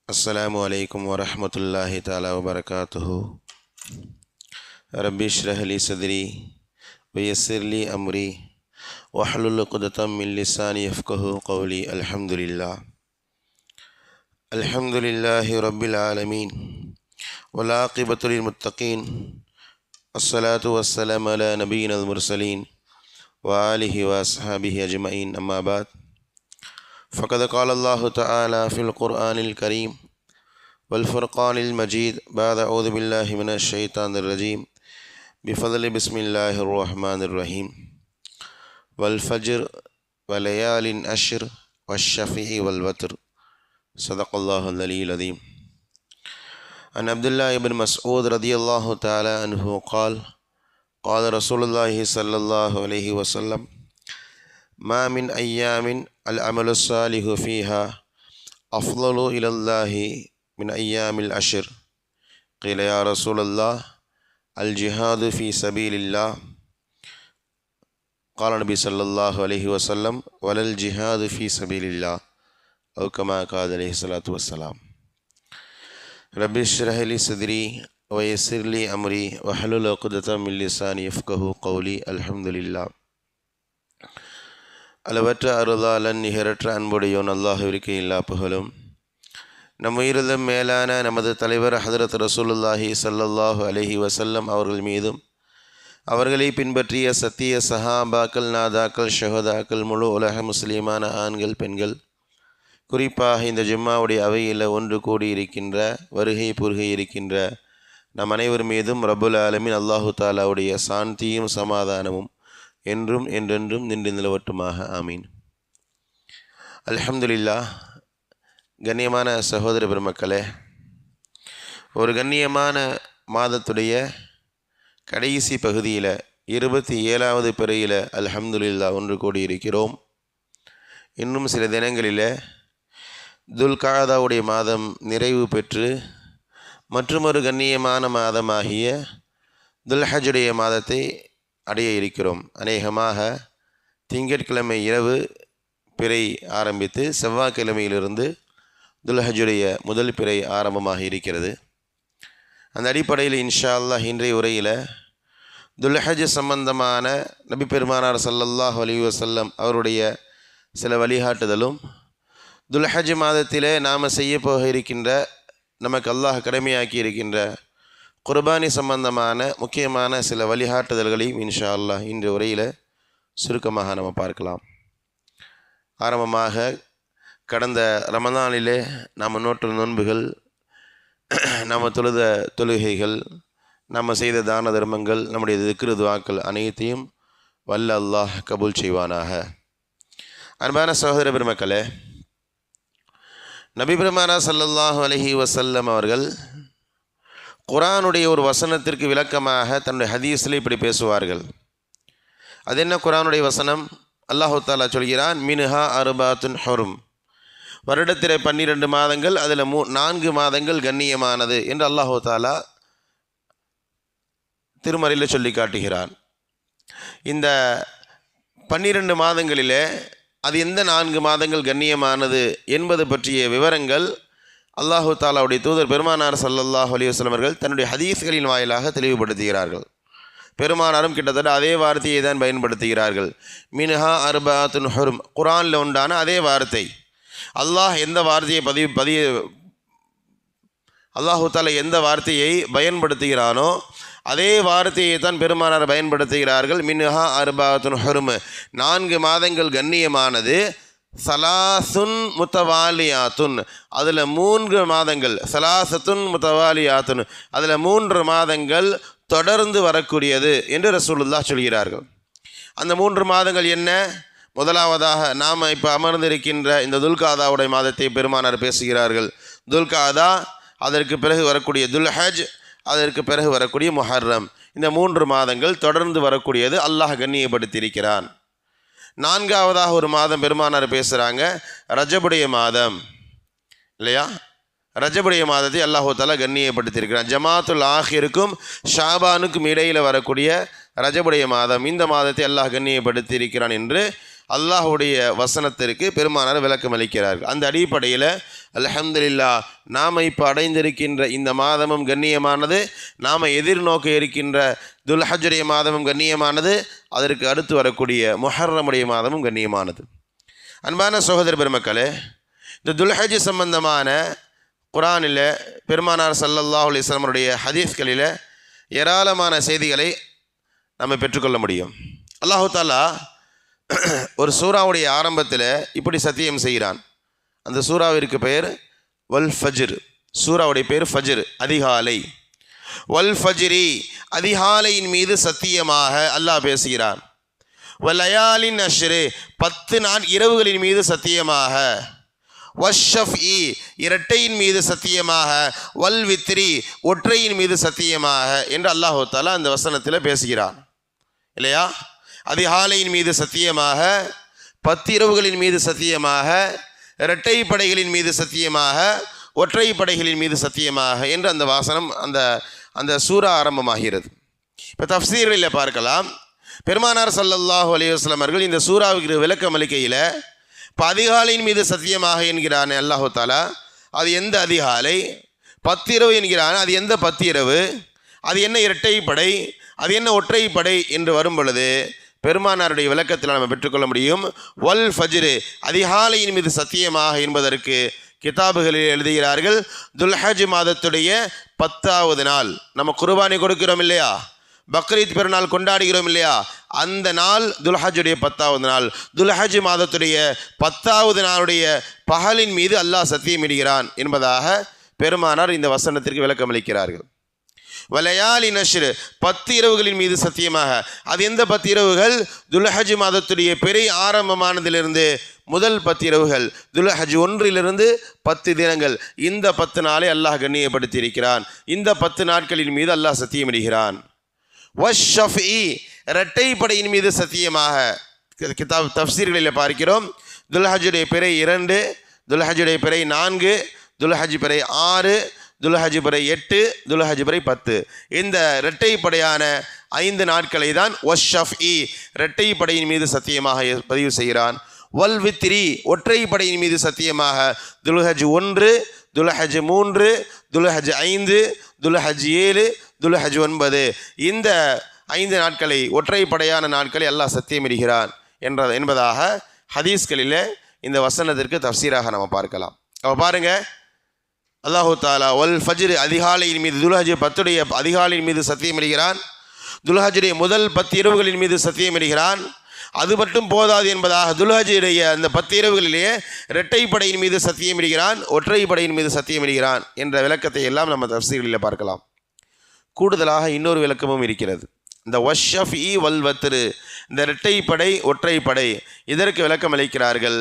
अस्सलामु अलैकुम वरहमतुल्लाहि ताला वबरकातुहु। रब्बि इश्रह ली सदरी वयस्सिर ली अमरी वहलुल उक़दतम मिन लिसानी यफ़क़हू क़ौली। अल्हम्दुलिल्लाहि रब्बिल आलमीन वल आक़िबतु लिल मुत्तक़ीन अस्सलातु वस्सलामु अला नबिय्यिनल मुरसलीन व आलिहि व अस्हाबिहि अजमईन। अम्मा बाद फ़क़द क़ाल अल्लाहु तआला फ़िल क़ुरआनिल करीम वल फ़ुरक़ानिल मजीद बाद अऊज़ु बिल्लाहि मिनश शैतानिर रजीम बिफ़ज़्लि बिस्मिल्लाहिर रहमानिर रहीम वल फ़ज्र व लयालिन अश्र वश्शफ़ी वल वत्र सदक़ल्लाहुल अलीयुल अज़ीम। अन अब्दुल्लाह इब्न मसऊद रज़ियल्लाहु तआला अन्हु क़ाल क़ाल रसूलुल्लाहि सल्लल्लाहु अलैहि वसल्लम मा मिन अय्यामिन अल अमलु सालिहु फ़ीहा अफ़ज़लु इलल्लाहि मिन अय्यामिल अश्र। क़ील या रसूलल्लाह अल जिहादु फ़ी सबीलिल्लाह। क़ाल नबी सल्लल्लाहु अलैहि वसल्लम वलल जिहादु फ़ी सबीलिल्लाह औ कमा क़ाल अलैहिस्सलातु वस्सलाम। रब्बि इश्रह ली सदरी वयस्सिर ली अमरी वहलुल उक़दतम मिन लिसानी यफ़क़हू क़ौली। अल्हम्दुलिल्लाह। அளவற்ற அருளாளன் நிகரற்ற அன்புடையோன் அல்லாஹ்விற்கு எல்லா புகழும். நம் உயிரிலும் மேலான நமது தலைவர் ஹதரத் ரசூலுல்லாஹி ஸல்லல்லாஹு அலைஹி வஸல்லம் அவர்கள் மீதும் அவர்களை பின்பற்றிய சத்திய சஹாபாக்கள், நாதாக்கள், ஷஹதாக்கள், முழு உலக முஸ்லீமான ஆண்கள், பெண்கள், குறிப்பாக இந்த ஜும்மாவுடைய அவையில் ஒன்று கூடியிருக்கின்ற வருகை புருகை இருக்கின்ற நம் அனைவர் மீதும் ரப்புல் ஆலமீன் அல்லாஹு தாலாவுடைய சாந்தியும் சமாதானமும் என்றும் என்றென்றும் நின்று நிலவட்டுமாக. ஆமீன். அல்ஹம்துலில்லாஹ். கண்ணியமான சகோதர பெருமக்களே, ஒரு கண்ணியமான மாதத்துடைய கடைசி பகுதியில் 27வது பிறையில் அல்ஹம்துலில்லாஹ் ஒன்று கூடியிருக்கிறோம். இன்னும் சில தினங்களில் துல்காதாவுடைய மாதம் நிறைவு பெற்று மற்றொரு கண்ணியமான மாதமாகிய துல்ஹஜுடைய மாதத்தை அடைய இருக்கிறோம். அநேகமாக திங்கட்கிழமை இரவு பிறை ஆரம்பித்து செவ்வாய்க்கிழமையிலிருந்து துல்ஹஜுடைய முதல் பிறை ஆரம்பமாக இருக்கிறது. அந்த அடிப்படையில் இன்ஷா அல்லாஹ் இன்றைய உரையில் துல்ஹஜ் சம்பந்தமான நபி பெருமானார் ஸல்லல்லாஹு அலைஹி வஸல்லம் அவருடைய சில வழிகாட்டுதலும், துல்ஹஜ் மாதத்திலே நாம் செய்ய போக இருக்கின்ற நமக்கு அல்லாஹ் கடமையாக்கி இருக்கின்ற குர்பானி சம்பந்தமான முக்கியமான சில வழிகாட்டுதல்களையும் இன்ஷா அல்லாஹ் இன்று உரையில் சுருக்கமாக நம்ம பார்க்கலாம். ஆரம்பமாக கடந்த ரமதானிலே நாம் நோற்ற நோன்புகள், நாம் தொழுத தொழுகைகள், நாம் செய்த தான தர்மங்கள், நம்முடைய திக்ரு துஆக்கள் அனைத்தையும் வல்ல அல்லாஹ் கபூல் செய்வானாக. அன்பான சகோதர பெருமக்களே, நபி பெருமானார் ஸல்லல்லாஹு அலைஹி வஸல்லம் அவர்கள் குர்ஆனுடைய ஒரு வசனத்திற்கு விளக்கமாக தன்னுடைய ஹதீஸில் இப்படி பேசுவார்கள். அது என்ன குர்ஆனுடைய வசனம்? அல்லாஹு தஆலா சொல்கிறான், மின்ஹா அர்பாத்துன் ஹுரும். வருடத்திலே 12 மாதங்கள், அதில் 4 மாதங்கள் கண்ணியமானது என்று அல்லாஹு தஆலா திருமறையில் சொல்லி காட்டுகிறான். இந்த 12 மாதங்களிலே அது எந்த 4 மாதங்கள் கண்ணியமானது என்பது பற்றிய விவரங்கள் அல்லாஹு தாலாவுடைய தூதர் பெருமானார் ஸல்லல்லாஹு அலைஹி வஸல்லம் அவர்கள் தன்னுடைய ஹதீஸ்களின் வாயிலாக தெளிவுபடுத்துகிறார்கள். பெருமானாரும் கிட்டத்தட்ட அதே வார்த்தையை தான் பயன்படுத்துகிறார்கள். மின்ஹா அர்பாத்துன் ஹுரும். குர்ஆனில் உண்டான அதே வார்த்தை. அல்லாஹ் எந்த வார்த்தையை அல்லாஹு தாலா எந்த வார்த்தையை பயன்படுத்துகிறானோ அதே வார்த்தையை தான் பெருமானார் பயன்படுத்துகிறார்கள். மின்ஹா அர்பாத்துன் ஹுரும். 4 மாதங்கள் கண்ணியமானது. சலாசுன் முத்தவாலியாத்துன். அதில் 3 மாதங்கள். சலாசத்துன் முத்தவாலியாத்துன். அதில் 3 மாதங்கள் தொடர்ந்து வரக்கூடியது என்று ரசூலுல்லாஹ் சொல்கிறார்கள். அந்த 3 மாதங்கள் என்ன? முதலாவதாக நாம் இப்போ அமர்ந்திருக்கின்ற இந்த துல்காதாவுடைய மாதத்தை பெருமானார் பேசுகிறார்கள். துல்காதா, அதற்கு பிறகு வரக்கூடிய துல்ஹஜ், அதற்கு பிறகு வரக்கூடிய முஹர்ரம். இந்த 3 மாதங்கள் தொடர்ந்து வரக்கூடியது அல்லாஹ் கண்ணியப்படுத்தியிருக்கிறான். 4ஆவதாக ஒரு மாதம் பெருமானார் பேசுகிறாங்க, ரஜபுடைய மாதம் இல்லையா? ரஜபுடைய மாதத்தை அல்லாஹு தஆலா கண்ணியப்படுத்தியிருக்கிறான். ஜமாத்துல் ஆஹிருக்கும் ஷாபானுக்கும் இடையில் வரக்கூடிய ரஜபுடைய மாதம், இந்த மாதத்தை அல்லாஹ் கண்ணியப்படுத்தியிருக்கிறான் என்று அல்லாஹுடைய வசனத்திற்கு பெருமானார் விளக்கம் அளிக்கிறார்கள். அந்த அடிப்படையில் அல்ஹம்துலில்லாஹ், நாம் இப்போ அடைந்திருக்கின்ற இந்த மாதமும் கண்ணியமானது, நாம் எதிர்நோக்க இருக்கின்ற துல்ஹஜ்ஜுடைய மாதமும் கண்ணியமானது, அதற்கு அடுத்து வரக்கூடிய முஹர்ரமுடைய மாதமும் கண்ணியமானது. அன்பான சகோதர பெருமக்களே, இந்த துல்ஹஜ் சம்பந்தமான குர்ஆனில் பெருமானார் ஸல்லல்லாஹு அலைஹி வஸல்லமுடைய ஹதீஸ்களில் ஏராளமான செய்திகளை நம்ம பெற்றுக்கொள்ள முடியும். அல்லாஹு தஆலா ஒரு சூறாவுடைய ஆரம்பத்தில் இப்படி சத்தியம் செய்கிறான். அந்த சூறாவிற்கு பெயர் வல் ஃபஜ்ர். சூறாவுடைய பெயர் ஃபஜ்ர், அதிகாலை. வல் ஃபஜ்ரி, அதிகாலையின் மீது சத்தியமாக அல்லாஹ் பேசுகிறான். வலயாலின் அஷ்ரு, 10 இரவுகளின் மீது சத்தியமாக. வஷ்ஷஃப்இ, இரட்டையின் மீது சத்தியமாக. வல் வித்ரி, ஒற்றையின் மீது சத்தியமாக என்று அல்லாஹு தஆலா அந்த வசனத்தில் பேசுகிறான் இல்லையா? அதிகாலையின் மீது சத்தியமாக, 10 இரவுகளின் மீது சத்தியமாக, இரட்டை படைகளின் மீது சத்தியமாக, ஒற்றை படைகளின் மீது சத்தியமாக என்று அந்த வாசனம் அந்த சூரா ஆரம்பமாகிறது. இப்போ தஃப்சீர்களில் பார்க்கலாம், பெருமானார் ஸல்லல்லாஹு அலைஹி வஸல்லம் அவர்கள் இந்த சூறாவுக்கு விளக்கம் அளிக்கையில் இப்போ அதிகாலையின் மீது சத்தியமாக என்கிறான் அல்லாஹு தஆலா. அது எந்த அதிகாலை? 10 இரவு என்கிறான். அது எந்த 10 இரவு? அது என்ன இரட்டை படை? அது என்ன ஒற்றை படை என்று வரும் பொழுது பெருமானாருடைய விளக்கத்தில் நம்ம பெற்றுக்கொள்ள முடியும். வல் ஃபஜ்ரு, அதிகாலையின் மீது சத்தியமாக என்பதற்கு கிதாபுகளில் எழுதுகிறார்கள், துல்ஹஜ் மாதத்துடைய 10வது நாள். நம்ம குர்பானி கொடுக்கிறோம் இல்லையா, பக்ரீத் பெருநாள் கொண்டாடுகிறோம் இல்லையா, அந்த நாள் துல்ஹஜுடைய 10வது நாள். துல்ஹஜ் மாதத்துடைய 10வது நாளுடைய பகலின் மீது அல்லாஹ் சத்தியமிடுகிறான் என்பதாக பெருமானார் இந்த வசனத்திற்கு விளக்கம் அளிக்கிறார்கள். வலயாலி நஷ்ர், 10 இரவுகளின் மீது சத்தியமாக. அது எந்த 10 இரவுகள்? துல்ஹஜ் மாதத்துடைய பெரிய ஆரம்பமானதிலிருந்து முதல் 10 இரவுகள், துல்ஹஜ் 1 10 தினங்கள், இந்த 10 நாளை அல்லாஹ் கண்ணியப்படுத்தி இருக்கிறான். இந்த 10 நாட்களின் மீது அல்லாஹ் சத்தியமிடுகிறான். வஷ்ஷஃப்இ, இரட்டை படையின் மீது சத்தியமாக. கிதாப் தஃப்சீர்களில் பார்க்கிறோம், துல்ஹஜுடைய பிறை 2, துல்ஹஜுடைய பிறை 4, துல்ஹஜ் பிறை 6, துல்ஹஜ் பிறை 8, துல்ஹஜ் பிறை 10. இந்த இரட்டை படையான 5 நாட்களை தான் வஷ்ஷஃப்இ, இரட்டை படையின் மீது சத்தியமாக பதிவு செய்கிறான். வல் வித்ரி, ஒற்றை படையின் மீது சத்தியமாக. துல்ஹஜ் 1, துல்ஹஜ் 3, துல்ஹஜ் 5, துல்ஹஜ் 7, துல்ஹஜ் 9, இந்த 5 நாட்களை, ஒற்றை படையான நாட்களை அல்லாஹ் சத்தியமிடுகிறான் என்பதாக ஹதீஸ்களில் இந்த வசனத்திற்கு தஃப்சீராக நம்ம பார்க்கலாம். அப்போ பாருங்க, அல்லாஹு தஆலா வல் ஃபஜ்ர், அதிகாலையின் மீது, துல்ஹஜ் 10 அதிகாலையின் மீது சத்தியமிடுகிறான். துல்ஹஜுடைய முதல் 10 இரவுகளின் மீது சத்தியமிடுகிறான். அது மட்டும் போதாது என்பதாக துல்ஹஜுடைய அந்த 10 இரவுகளிலேயே இரட்டை படையின் மீது சத்தியமிடுகிறான், ஒற்றை படையின் மீது சத்தியமிடுகிறான் என்ற விளக்கத்தை எல்லாம் நம்ம தஃப்சீர்களில் பார்க்கலாம். கூடுதலாக இன்னொரு விளக்கமும் இருக்கிறது. இந்த வஷ்ஷஃப்இ வல் வத்ரு, இந்த இரட்டை படை ஒற்றை படை, இதற்கு விளக்கம் அளிக்கிறார்கள்.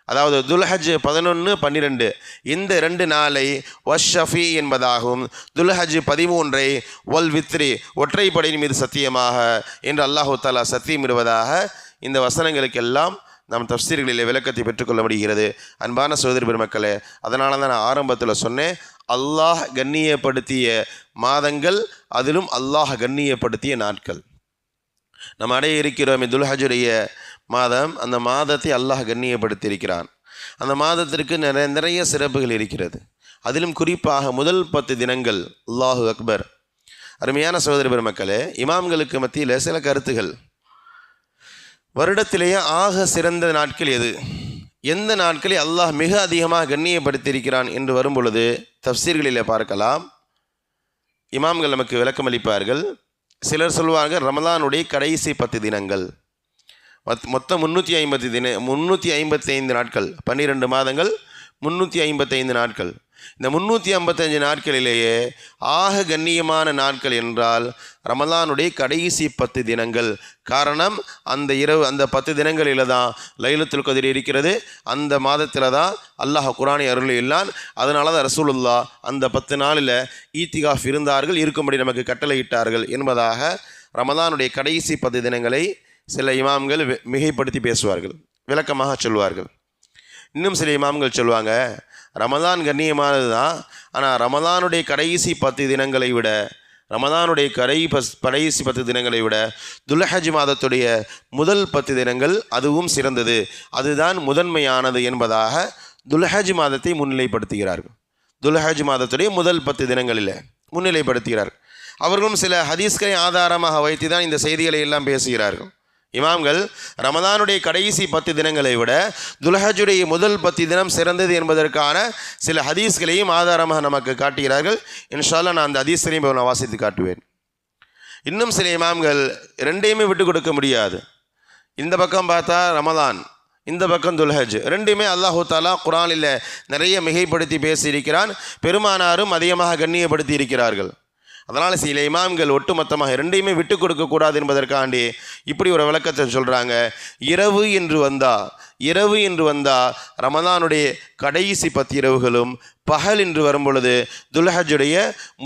அதாவது துல்ஹஜ் 11, 12 இந்த 2 நாளை வஷ்ஷஃபி என்பதாகவும், துல்ஹஜ் 13 வல் வித்ரி, ஒற்றை படையின் மீது சத்தியமாக என்று அல்லாஹு தஆலா சத்தியமிடுவதாக இந்த வசனங்களுக்கெல்லாம் நாம் தஃப்சீர்களில் விளக்கத்தை பெற்றுக்கொள்ள முடிகிறது. அன்பான சகோதரி பெருமக்களே, அதனால தான் நான் ஆரம்பத்தில் சொன்னேன், அல்லாஹ் கண்ணியப்படுத்திய மாதங்கள், அதிலும் அல்லாஹ் கண்ணியப்படுத்திய நாட்கள். நம்ம அடைய இருக்கிறோம் துல்ஹஜுடைய மாதம். அந்த மாதத்தை அல்லாஹ் கண்ணியப்படுத்தி இருக்கிறான். அந்த மாதத்திற்கு நிறைய சிறப்புகள் இருக்கிறது. அதிலும் குறிப்பாக முதல் 10 தினங்கள் அல்லாஹு அக்பர். அருமையான சகோதரி பெருமக்களே, இமாம்களுக்கு மத்தியில் சில கருத்துகள். வருடத்திலேயே ஆக சிறந்த நாட்கள் எது, எந்த நாட்களை அல்லாஹ் மிக அதிகமாக கண்ணியப்படுத்தியிருக்கிறான் என்று வரும் பொழுது தஃப்சீர்களில் பார்க்கலாம். இமாம்கள் நமக்கு விளக்கம் அளிப்பார்கள். சிலர் சொல்வார்கள் ரமலானுடைய கடைசி 10 தினங்கள். மொத்தம் 355 நாட்கள், 12 மாதங்கள், 355 நாட்கள். இந்த 355 நாட்களிலேயே ஆக கண்ணியமான நாட்கள் என்றால் ரமலானுடைய கடைசி 10 தினங்கள். காரணம், அந்த 10 தினங்களில் தான் லைலத்துல் கத்ர் இருக்கிறது. அந்த மாதத்தில் தான் அல்லாஹ் குர்ஆனை அருளியுள்ளான். அதனால தான் ரசூலுல்லாஹ் அந்த 10 நாளில் ஈத்திகாஃப் இருந்தார்கள், இருக்கும்படி நமக்கு கட்டளையிட்டார்கள் என்பதாக ரமலானுடைய கடைசி 10 தினங்களை சில இமாம்கள் மிகைப்படுத்தி பேசுவார்கள், விளக்கமாக சொல்வார்கள். இன்னும் சில இமாம்கள் சொல்லுவாங்க, ரமலான் கண்ணியமானது தான், ஆனால் ரமலானுடைய கடைசி 10 தினங்களை விட, ரமலானுடைய கடைசி 10 தினங்களை விட துல்ஹஜ் மாதத்துடைய முதல் 10 தினங்கள் அதுவும் சிறந்தது, அதுதான் முதன்மையானது என்பதாக துல்ஹஜ் மாதத்தை முன்னிலைப்படுத்துகிறார்கள். துல்ஹஜ் மாதத்துடைய முதல் 10 தினங்களில் முன்னிலைப்படுத்துகிறார்கள். அவர்களும் சில ஹதீஸ்களை ஆதாரமாக வைத்து தான் இந்த செய்திகளை எல்லாம் பேசுகிறார்கள். இமாம்கள் ரமதானுடைய கடைசி 10 தினங்களை விட துல்ஹஜுடைய முதல் 10 தினம் சிறந்தது என்பதற்கான சில ஹதீஸ்களையும் ஆதாரமாக நமக்கு காட்டுகிறார்கள். இன்ஷா அல்லாஹ் நான் அந்த ஹதீஸ்களையும் நான் வாசித்து காட்டுவேன். இன்னும் சில இமாம்கள் ரெண்டையுமே விட்டு கொடுக்க முடியாது. இந்த பக்கம் பார்த்தா ரமதான், இந்த பக்கம் துல்ஹஜ், ரெண்டுமே அல்லாஹு தாலா குர்ஆனில் நிறைய மிகைப்படுத்தி பேசியிருக்கிறான். பெருமானாரும் அதிகமாக கண்ணியப்படுத்தி இருக்கிறார்கள். அதனால் சில இமாம்கள் ஒட்டுமொத்தமாக ரெண்டையுமே விட்டு கொடுக்கக்கூடாது என்பதற்காண்டி இப்படி ஒரு விளக்கத்தை சொல்கிறாங்க. இரவு என்று வந்தா ரமதானுடைய கடைசி 10 இரவுகளும், பகல் என்று வரும்பொழுது துல்ஹஜுடைய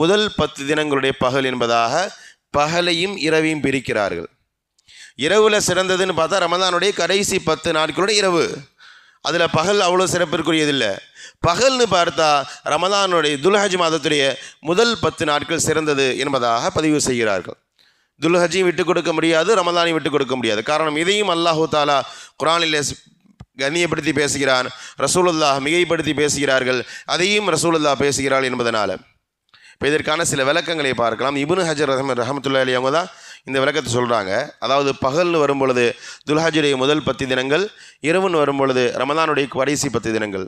முதல் 10 தினங்களுடைய பகல் என்பதாக பகலையும் இரவையும் பிரிக்கிறார்கள். இரவில் சிறந்ததுன்னு பார்த்தா ரமதானுடைய கடைசி 10 நாட்களுடைய இரவு, அதில் பகல் அவ்வளோ சிறப்பிற்குரியதில்லை. பகல்னு பார்த்தா ரமதானுடைய துல்ஹஜ் மாதத்துடைய முதல் 10 நாட்கள் சிறந்தது என்பதாக பதிவு செய்கிறார்கள். துல்ஹஜையும் விட்டு கொடுக்க முடியாது, ரமதானையும் விட்டு கொடுக்க முடியாது. காரணம் இதையும் அல்லாஹு தாலா குர்ஆனில் கண்ணியப்படுத்தி பேசுகிறான், ரசூலுல்லாஹ் மிகைப்படுத்தி பேசுகிறார்கள், அதையும் ரசூலுல்லாஹ் பேசுகிறாள் என்பதனால். இப்போ இதற்கான சில விளக்கங்களை பார்க்கலாம். இப்னு ஹஜர் ரஹமத்துல்லாஹி அலைஹி அவங்க தான் இந்த விளக்கத்தை சொல்கிறாங்க. அதாவது பகல்னு வரும்பொழுது துல்ஹஜுடைய முதல் 10 தினங்கள், இரவுன்னு வரும்பொழுது ரமதானுடைய கடைசி 10 தினங்கள்.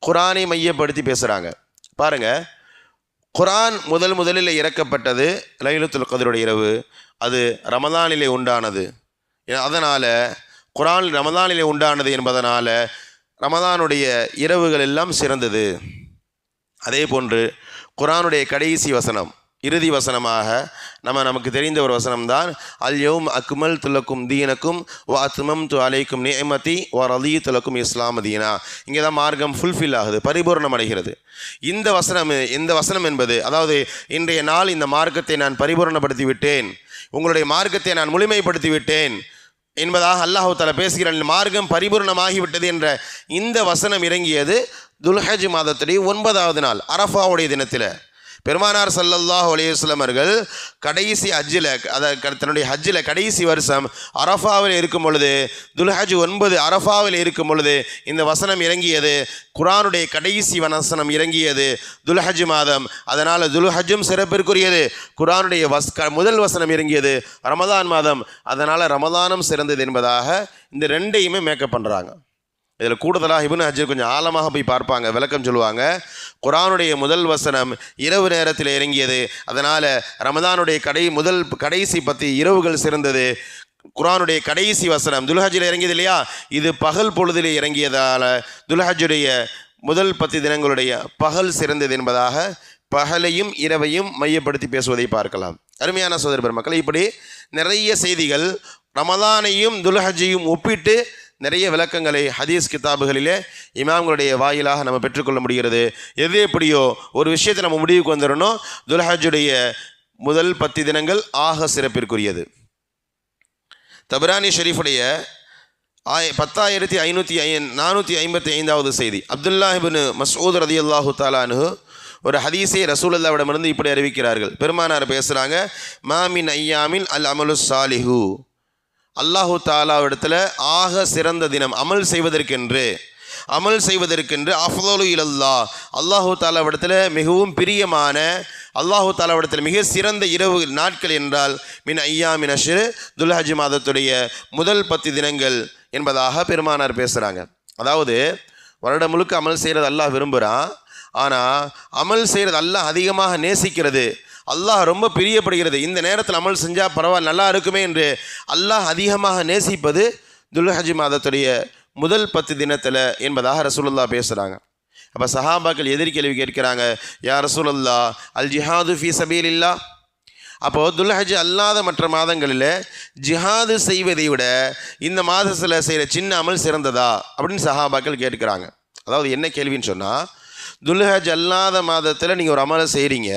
குர்ஆனை மையப்படுத்தி பேசுகிறாங்க. பாருங்கள், குர்ஆன் முதலில் இறக்கப்பட்டது லைலத்துல் கத்ருடைய இரவு, அது ரமதானிலே உண்டானது. அதனால் குர்ஆன் ரமதானிலே உண்டானது என்பதனால் ரமதானுடைய இரவுகள் எல்லாம் சிறந்தது. அதே போன்று குர்ஆனுடைய கடைசி வசனம், இறுதி வசனமாக நமக்கு தெரிந்த ஒரு வசனம்தான், அல் யௌம் அக்மல்து லக்கும் தீனக்கும் வ அத்மம்து அலைக்கும் நிஅமதி வ ரதீது லக்கும் இஸ்லாம் தீனா. இங்கே தான் மார்க்கம் ஃபுல்ஃபில் ஆகுது, பரிபூர்ணம் அடைகிறது. இந்த வசனம் என்பது, அதாவது இன்றைய நாள் இந்த மார்க்கத்தை நான் பரிபூர்ணப்படுத்தி விட்டேன், உங்களுடைய மார்க்கத்தை நான் முழுமைப்படுத்தி விட்டேன் என்பதாக அல்லாஹ் தஆலா பேசுகிறான். மார்க்கம் பரிபூர்ணமாகிவிட்டது என்ற இந்த வசனம் இறங்கியது துல்ஹஜ் மாதத்துடைய 9வது நாள் அரஃபாவுடைய தினத்தில். பெருமானார் ஸல்லல்லாஹு அலைஹி வஸல்லம் அவர்கள் கடைசி ஹஜ்ஜில், தன்னுடைய ஹஜ்ஜில் கடைசி வருஷம் அரஃபாவில் இருக்கும் பொழுது, துல்ஹஜ் 9 அரஃபாவில் இருக்கும் பொழுது இந்த வசனம் இறங்கியது. குர்ஆனுடைய கடைசி வசனம் இறங்கியது துல்ஹஜ் மாதம். அதனால் துல்ஹஜ்ஜும் சிறப்பிற்குரியது. குர்ஆனுடைய முதல் வசனம் இறங்கியது ரமதான் மாதம். அதனால் ரமதானும் சிறந்தது என்பதாக இந்த ரெண்டையுமே மேக்கப் பண்ணுறாங்க. இதில் கூடுதலாக இப்னு ஹஜர் கொஞ்சம் ஆழமாக போய் பார்ப்பாங்க, விளக்கம் சொல்லுவாங்க. குர்ஆனுடைய முதல் வசனம் இரவு நேரத்தில் இறங்கியது, அதனால் ரமதானுடைய கடைசி 10 இரவுகள் சிறந்தது. குர்ஆனுடைய கடைசி வசனம் துல்ஹஜ்ஜில் இறங்கியது இல்லையா, இது பகல் பொழுதிலே இறங்கியதால் துல்ஹஜ்ஜுடைய முதல் 10 தினங்களுடைய பகல் சிறந்தது என்பதாக பகலையும் இரவையும் மையப்படுத்தி பேசுவதை பார்க்கலாம். அருமையான சகோதர பெருமக்களே, இப்படி நிறைய செய்திகள் ரமதானையும் துல்ஹஜ்ஜையும் ஒப்பிட்டு நிறைய விளக்கங்களை ஹதீஸ் கிதாபுகளிலே இமாம்களுடைய வாயிலாக நம்ம பெற்றுக்கொள்ள முடிகிறது. எது எப்படியோ ஒரு விஷயத்தை நம்ம முடிவுக்கு வந்துடணும், துல்ஹஜ்ஜுடைய முதல் 10 தினங்கள் ஆக சிறப்பிற்குரியது. தபரானி ஷரீஃபுடைய 10,455வது செய்தி, அப்துல்லாஹ் இப்னு மஸ்ஊத் ரலியல்லாஹு தஆலா அன்ஹு ஒரு ஹதீஸை ரசூலுல்லாஹ்விடமிருந்து இப்படி அறிவிக்கிறார்கள். பெருமானார் பேசுகிறாங்க, மாமின் ஐயாமின் அல் அமலு சாலிஹு, அல்லாஹு தாலாவிடத்தில் ஆக சிறந்த தினம் அமல் செய்வதற்கென்று அஃதலு இலல்லாஹ், அல்லாஹு தாலாவிடத்தில் மிகவும் பிரியமான, அல்லாஹு தாலாவிடத்தில் மிக சிறந்த இரவு நாட்கள் என்றால் மின் ஐயாமின் அஷ்ர், துல்ஹஜ் மாதத்துடைய முதல் 10 தினங்கள் என்பதாக பெருமானார் பேசுகிறாங்க. அதாவது வருடம் முழுக்க அமல் செய்கிறது அல்லாஹ் விரும்புகிறான், ஆனால் அமல் செய்கிறது அல்லாஹ் அதிகமாக நேசிக்கிறது, அல்லாஹ் ரொம்ப பிரியப்படுகிறது. இந்த நேரத்தில் அமல் செஞ்சால் பரவாயில்ல, நல்லா இருக்குமே என்று அல்லாஹ் அதிகமாக நேசிப்பது துல்ஹஜ் மாதத்துடைய முதல் 10 தினத்தில் என்பதாக ரசூலுல்லாஹ் பேசுகிறாங்க. அப்போ சஹாபாக்கள் எதிர்கேள்வி கேட்கிறாங்க, யா ரசூலுல்லாஹ் அல் ஜிஹாது ஃபீ சபீலில்லாஹ், அப்போது துல்ஹஜ் அல்லாத மற்ற மாதங்களில் ஜிஹாது செய்வதை விட இந்த மாதத்தில் செய்கிற சின்ன அமல் சிறந்ததா அப்படின்னு சஹாபாக்கள் கேட்குறாங்க. அதாவது என்ன கேள்வின்னு சொன்னால், துல்ஹஜ் அல்லாத மாதத்தில் நீங்கள் ஒரு அமலை செய்கிறீங்க,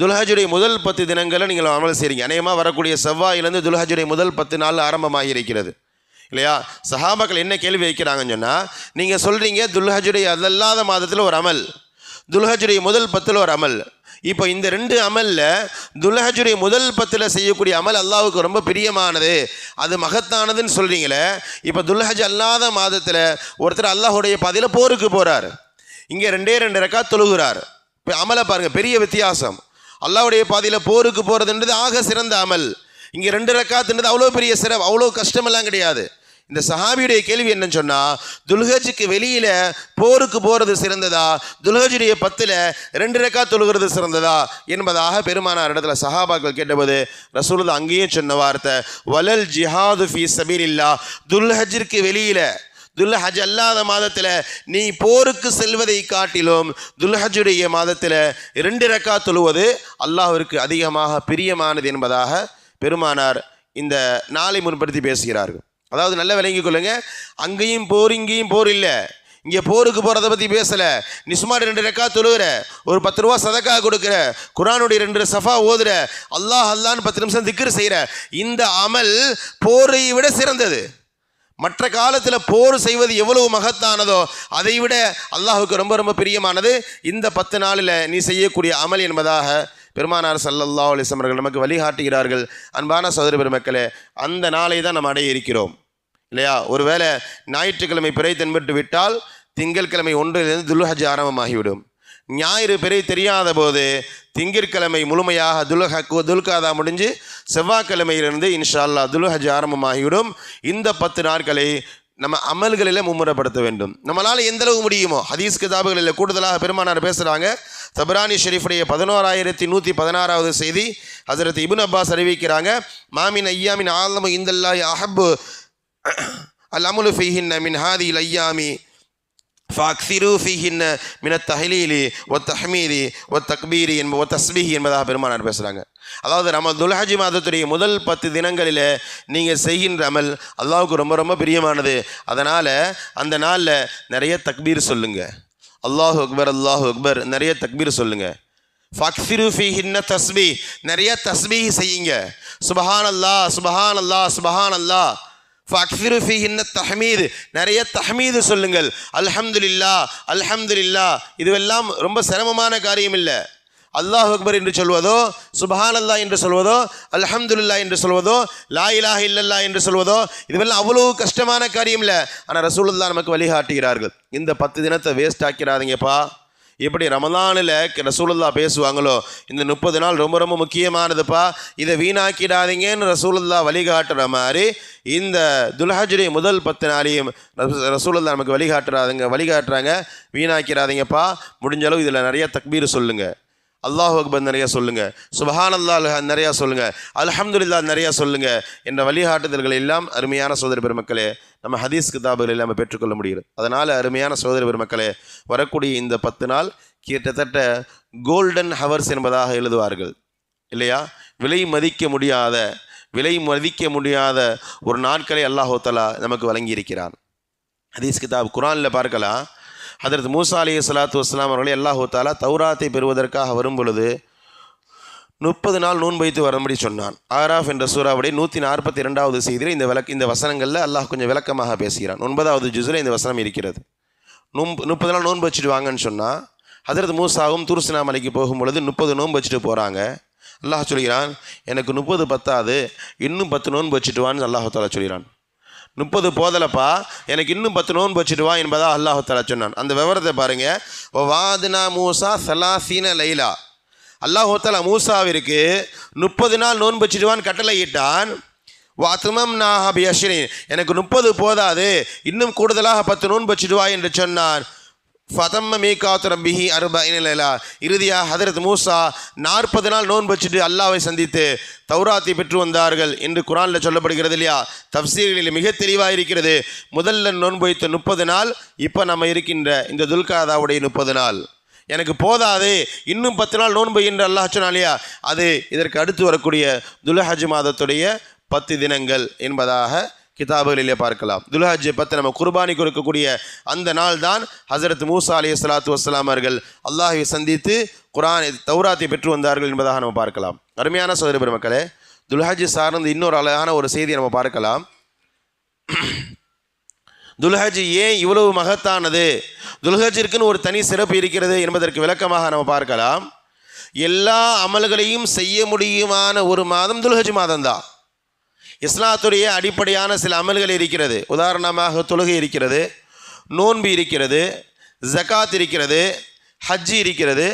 துல்ஹஜுடைய முதல் 10 தினங்களில் நீங்கள் அமல் செய்கிறீங்க. அநேகமாக வரக்கூடிய செவ்வாயிலேருந்து துல்ஹஜுடைய முதல் 10 நாள் ஆரம்பமாகி இருக்கிறது இல்லையா? சஹாபாக்கள் என்ன கேள்வி வைக்கிறாங்கன்னு சொன்னால், நீங்கள் சொல்கிறீங்க துல்ஹஜுடைய அதல்லாத மாதத்தில் ஒரு அமல், துல்ஹஜுடைய முதல் 10ல் ஒரு அமல், இப்போ இந்த 2 அமலில் துல்ஹஜுடைய முதல் 10 செய்யக்கூடிய அமல் அல்லாஹ்வுக்கு ரொம்ப பிரியமானது, அது மகத்தானதுன்னு சொல்கிறீங்களே. இப்போ துல்ஹஜ் அல்லாத மாதத்தில் ஒருத்தர் அல்லாஹுடைய பாதையில் போருக்கு போகிறார், இங்கே 2 ரக்காத் தொழுகிறார். இப்போ அமலை பாருங்கள், பெரிய வித்தியாசம். அல்லாஹ்வுடைய பாதையில் போருக்கு போகிறதுன்றது ஆக சிறந்த அமல். இங்கே 2 ரக்காத்துன்றது அவ்வளோ பெரிய சிறப்பு, அவ்வளோ கஷ்டமெல்லாம் கிடையாது. இந்த சஹாபியுடைய கேள்வி என்னன்னு சொன்னால், துல்ஹஜுக்கு வெளியில் போருக்கு போகிறது சிறந்ததா, துல்ஹஜுடைய 10ல் 2 ரக்காத் தொழுகிறது சிறந்ததா என்பதாக பெருமானார் இடத்துல சஹாபாக்கள் கேட்டபோது ரசூலுல்லாஹ் அங்கேயே சொன்ன வார்த்தை, வலல் ஜிஹாது ஃபீ சபீலில்லாஹ், துல்ஹஜிற்கு வெளியில், துல்ஹஜ் அல்லாத மாதத்தில் நீ போருக்கு செல்வதை காட்டிலும் துல்ஹஜுடைய மாதத்தில் 2 ரக்காத் தொழுவது அல்லாஹ்விற்கு அதிகமாக பிரியமானது என்பதாக பெருமானார் இந்த நாளை முன்படுத்தி பேசுகிறார்கள். அதாவது நல்ல விளங்கி கொள்ளுங்க, அங்கேயும் போர் இங்கேயும் போர் இல்லை. இங்கே போருக்கு போகிறத பற்றி பேசலை. நீ சுமார் 2 ரக்காத் தொழுகிற, ஒரு 10 ரூபா சதக்கா கொடுக்குற, குரானுடைய 2 சஃபா ஓதுற, அல்லாஹ் அல்லான்னு 10 நிமிஷம் திக்ர் செய்கிற, இந்த அமல் போரை விட சிறந்தது. மற்ற காலத்தில் போர் செய்வது எவ்வளவு மகத்தானதோ அதை விட அல்லாஹுக்கு ரொம்ப ரொம்ப பிரியமானது இந்த 10 நாளில் நீ செய்யக்கூடிய அமல் என்பதாக பெருமானார் ஸல்லல்லாஹு அலைஹி வஸல்லம் அவர்கள் நமக்கு வழிகாட்டுகிறார்கள். அன்பான சகோதர பெருமக்களே, அந்த நாளை தான் நம்ம அடைய இருக்கிறோம் இல்லையா? ஒருவேளை ஞாயிற்றுக்கிழமை பிறை தென்பட்டு விட்டால் திங்கட்கிழமை 1லிருந்து துல்ஹஜ் ஆரம்பமாகிவிடும். ஞாயிறு பிறை தெரியாத போது திங்கட்கிழமை முழுமையாக துல்காதா முடிஞ்சு செவ்வாய்க்கிழமையிலிருந்து இன்ஷா அல்லாஹ் துல்ஹஜ் ஆரம்பமாகிவிடும். இந்த 10 நாட்களை நம்ம அமல்களில் மும்முரப்படுத்த வேண்டும். நம்மளால் எந்த அளவு முடியுமோ. ஹதீஸ் கிதாபுகளில் கூடுதலாக பெருமானார் பேசுகிறாங்க. தபரானி ஷெரீஃபுடைய 11116வது செய்தி ஹஸரத் இப்னு அப்பாஸ் அறிவிக்கிறாங்க, மாமின் ஐயாமின் ஆலமு இந்தல்லாஹி அஹப்பு அல் அமலு ஃபீஹின்ன மின் ஹாதில் ஐயாமி ஃபக்ஸிரு ஃபீஹின்ன மினத் தஹ்லீலி வ தஹ்மீதி வ தக்பீரி வ தஸ்பீஹி என்பதாக பெருமானார் பேசுகிறாங்க. அதாவது நம்ம துல்ஹஜ் மாதத்துடைய முதல் 10 தினங்களில் நீங்கள் செய்கின்ற அமல் அல்லாஹ்வுக்கு ரொம்ப ரொம்ப பிரியமானது. அதனால் அந்த நாளில் நிறைய தக்பீர் சொல்லுங்கள். அல்லாஹு அக்பர் அல்லாஹு அக்பர் நிறைய தக்பீர் சொல்லுங்கள். ஃபக்ஸிரு ஃபீஹின்ன தஸ்பீஹ், நிறைய தஸ்பீஹ் செய்யுங்க. சுபஹான் அல்லாஹ் சுபஹான் அல்லாஹ் சுபஹான் அல்லாஹ். ஃபக்ஸிரு ஃபீஹின்ன தஹ்மீத், நிறைய தஹ்மீது சொல்லுங்கள். அல்ஹம்துலில்லாஹ் அல்ஹம்துலில்லாஹ். இதுவெல்லாம் ரொம்ப சிரமமான காரியம் இல்லை. அல்லாஹ் அக்பர் என்று சொல்வதோ, சுபஹான் அல்லாஹ் என்று சொல்வதோ, அல்ஹம்துலில்லாஹ் என்று சொல்வதோ, லா இலாஹ இல்லல்லாஹ் என்று சொல்வதோ, இதுவெல்லாம் அவ்வளோ கஷ்டமான காரியம் இல்லை. ஆனால் ரசூலுல்லாஹ் நமக்கு வழிகாட்டுகிறார்கள், இந்த 10 தினத்தை வேஸ்ட் ஆக்கிறாதீங்கப்பா. எப்படி ரமலானில் ரசூலுல்லாஹ் பேசுவாங்களோ, இந்த 30 நாள் ரொம்ப ரொம்ப முக்கியமானதுப்பா, இதை வீணாக்கிடாதீங்கன்னு ரசூலுல்லாஹ் வழிகாட்டுற மாதிரி இந்த துல்ஹஜ்ஜுடைய முதல் 10 நாளையும் ரசூலுல்லாஹ் நமக்கு வழிகாட்டுறாங்க. வீணாக்கிறாதீங்கப்பா. முடிஞ்ச அளவு இதில் நிறைய தக்பீர் சொல்லுங்கள். அல்லாஹு அக்பர் நிறையா சொல்லுங்கள், சுபஹான் அல்லாஹ் நிறையா சொல்லுங்கள், அல்ஹம்துலில்லாஹ் நிறையா சொல்லுங்கள் என்ற வழிகாட்டுதல்கள் எல்லாம் அருமையான சகோதர பெருமக்களே நம்ம ஹதீஸ் கிதாபுகளில் நம்ம பெற்றுக்கொள்ள முடிகிறது. அதனால் அருமையான சகோதர பெருமக்களே, வரக்கூடிய இந்த 10 நாள் கிட்டத்தட்ட கோல்டன் ஹவர்ஸ் என்பதாக எழுதுவார்கள் இல்லையா? விலை மதிக்க முடியாத ஒரு நாட்களை அல்லாஹு தஆலா நமக்கு வழங்கியிருக்கிறான். ஹதீஸ் கிதாப் குர்ஆனில் பார்க்கலாம். ஹதரத் மூசா அலைஹிஸ்ஸலாத்து வஸ்ஸலாம் அவர்களை அல்லாஹு தஆலா தௌராத்தை பெறுவதற்காக வரும் பொழுது 30 நாள் நோன்பு வைத்து வரும்படி சொன்னான். ஆராஃப் என்ற சூறாவுடைய 142வது செய்தியில் இந்த வசனங்களில் அல்லாஹ் கொஞ்சம் விளக்கமாக பேசுகிறான். 9வது ஜுஸில் இந்த வசனம் இருக்கிறது. 30 நாள் நோன்பு வச்சுட்டு வாங்கன்னு சொன்னால், ஹதரத் மூசாவும் தூர்சினா மலைக்கு போகும் பொழுது 30 நோன்பு வச்சுட்டு போகிறாங்க. அல்லாஹ் சொல்கிறான், எனக்கு 30 பத்தாது, இன்னும் 10 நோன்பு வச்சுட்டு வான்னு அல்லாஹு தஆலா சொல்கிறான். 30 போதலப்பா, எனக்கு இன்னும் 10 நோன்பு வச்சுட்டு வா என்பதா அல்லாஹு தஆலா சொன்னான். அந்த விவரத்தை பாருங்கள். வாதுனா மூசா சலாசீன லைலா, அல்லாஹு தஆலா மூசாவிற்கு 30 நாள் நோன்பு வச்சுட்டுவான்னு கட்டளை இட்டான். வாத்துமம் நாஹபி அஷ்ரின், எனக்கு 30 போதாது, இன்னும் கூடுதலாக 10 நோன்பு வச்சுட்டு வா என்று சொன்னான். ஃபதம்ம மீகாத்து ரப்பிஹி 40 லைலா, இறுதியாக ஹதரத் மூசா 40 நாள் நோன்பு வச்சுட்டு அல்லாஹ்வை சந்தித்து தௌராத்தை பெற்று வந்தார்கள் என்று குர்ஆனில் சொல்லப்படுகிறது இல்லையா? தஃப்சீர்களில் மிக தெளிவாக இருக்கிறது. முதல்ல நோன்பு வைத்த 30 நாள், இப்போ நம்ம இருக்கின்ற இந்த துல்காதாவுடைய 30 நாள் எனக்கு போதாது, இன்னும் 10 நாள் நோன்பு என்று அல்லாஹ் சொன்னான் இல்லையா? அது இதற்கு அடுத்து வரக்கூடிய துல்ஹஜ் மாதத்துடைய 10 தினங்கள் என்பதாக கிதாபுகளிலே பார்க்கலாம். துல்ஹஜ் 10 நம்ம குர்பானி கொடுக்கக்கூடிய அந்த நாள் தான் ஹஸரத் மூசா அலைஹிஸ்ஸலாத்து வஸ்ஸலாம் அவர்கள் அல்லாஹ்வை சந்தித்து தௌராத்தை பெற்று வந்தார்கள் என்பதாக நம்ம பார்க்கலாம். அருமையான சகோதர பெருமக்களே, துல்ஹஜ் சார்ந்து இன்னொரு அழகான ஒரு செய்தியை நம்ம பார்க்கலாம். துல்ஹஜ் ஏன் இவ்வளவு மகத்தானது, துல்ஹஜ்ஜிற்குன்னு ஒரு தனி சிறப்பு இருக்கிறது என்பதற்கு விளக்கமாக நம்ம பார்க்கலாம். எல்லா அமல்களையும் செய்ய முடியுமான ஒரு மாதம் துல்ஹஜ் மாதம்தான். இஸ்லாத்துடைய அடிப்படையான சில அமல்கள் இருக்கிறது. உதாரணமாக தொழுகை இருக்கிறது, நோன்பு இருக்கிறது, ஜகாத் இருக்கிறது, ஹஜ்ஜி இருக்கிறது.